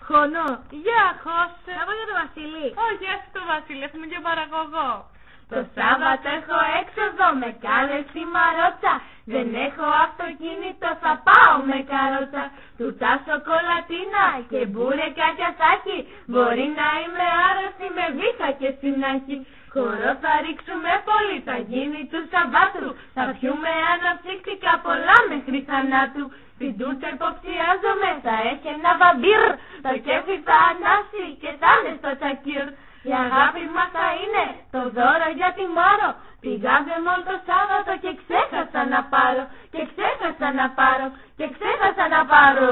Χωνό. Γεια, Χώσε. Να πω για τον Βασίλη. Όχι, άσε το Βασίλη, έχουμε και παραγωγό. Το Σάββατο έχω έξοδο, με κάνες τη μαρότσα. Δεν έχω αυτοκίνητο, θα πάω με καρότσα. Τούτα σοκολατίνα και μπούρεκα και ασάκι. Μπορεί να είμαι άρρωστη με βήχα και συνάχη. Χορό θα ρίξουμε πολύ, θα γίνει του Σαββάτου. Θα πιούμε αναψύκτικα πολλά μέχρι θανάτου. Πιντούτσα υποψιάζομαι, θα έχει ένα βαμπύρ. Το κέφι θα ανάσει και θα είναι στο τσακίρ. Η αγάπη μας θα είναι το δώρο για τη Μάρο. Πήγαμε μόνο το Σάββατο και ξέχασα να πάρω. Και ξέχασα να πάρω. Και ξέχασα να πάρω.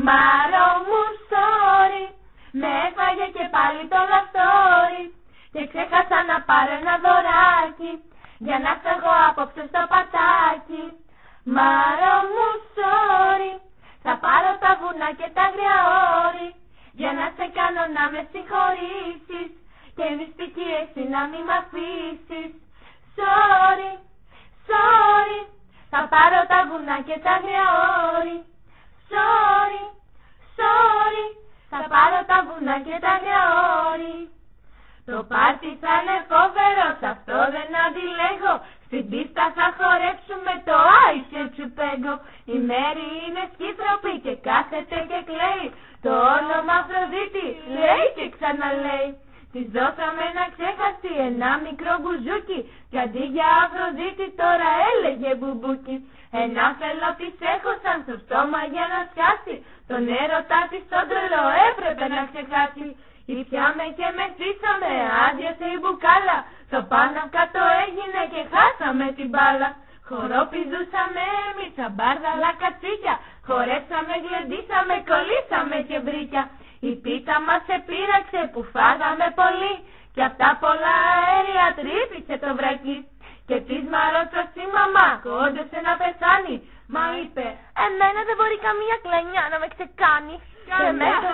Μάρο μου, sorry. Με έφαγε και πάλι το λαστόρι. Και ξέχασα να πάρω ένα δωράκι. Για να έρθω εγώ απόψε στο πατάκι. Μάρο μου, sorry. Θα πάρω τα βουνά και τα αγριά όρη. Για να σε κάνω να με συγχωρήσεις. Και μυστική εσύ να μην μ' αφήσεις. Sorry, sorry. Θα πάρω τα βουνά και τα αγριά όρη. Sorry, sorry. Θα πάρω τα βουνά και τα αγριά όρη. Το πάρτι θα είναι φοβερό, σ' αυτό δεν αντιλέγω. Στην πίστα θα χορέψουμε το Άισε Τσουπέγκο. Η Μέρη είναι σκύτροπη και κάθεται και κλαίει. Το όνομα Αφροδίτη λέει και ξαναλέει. Της δώσαμε να ξεχαστεί ένα μικρό μπουζούκι. Κι αντί για Αφροδίτη τώρα έλεγε μπουμπούκι. Ένα φελό της έχωσαν στο στόμα για να σκάσει. Τον έρωτά της τον τρελό έπρεπε να ξεχάσει. Ήπιαμε και μεθύσαμε, άδειασε η μπουκάλα. Το πάνω κάτω έγινε και χάσαμε την μπάλα. Χορό πηδούσαμε εμείς σαν μπάρδαλα κατσίκια. Χορέψαμε, γλεντήσαμε, κολλήσαμε και μπρίκια. Η πίτα μας επήραξε που φάγαμε πολύ. Κι απ' τα πολλά αέρια τρύπησε το βρακί. Και της μαρότσας η μαμά κόντεσε να πεθάνει. Μα είπε, εμένα δεν μπορεί καμία κλανιά να με ξεκάνει. Και μέσα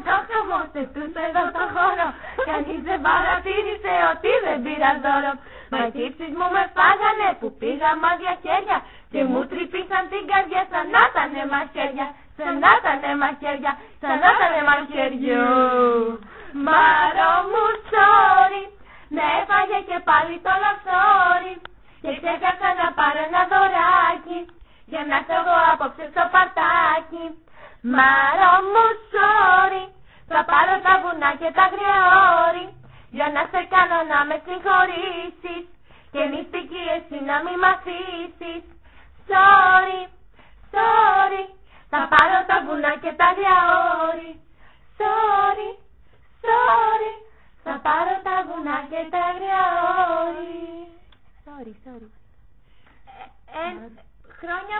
στο χαμό σε τους εδώ το χώρο. Κανείς δεν παρατήρησε ότι δεν πήρα δώρο. Μα οι τύψεις μου με φάγανε που πήγα μάδια χέρια. Και μου τρυπήσαν την καρδιά σαν να ήτανε μαχαίρια. Σαν να ήτανε μαχαίρια. Σαν να ήτανε μαχαίρια. Μάρο μου, sorry. Με έφαγε και πάλι το λασόρι. Και ξέχασα να πάρω ένα δωράκι. Για να έρθω εγώ απόψε στο πατάκι. Μάρο μου, sorry. Θα πάρω τα βουνά και τα αγριά όρη. Για να σε κάνω να με συγχωρήσεις. Και μυστική εσύ να μην μ' αφήσεις. Sorry, sorry. Θα πάρω τα βουνά και τα αγριά όρη. Sorry, sorry. Θα πάρω τα βουνά και τα αγριά όρη. Sorry. Χρόνια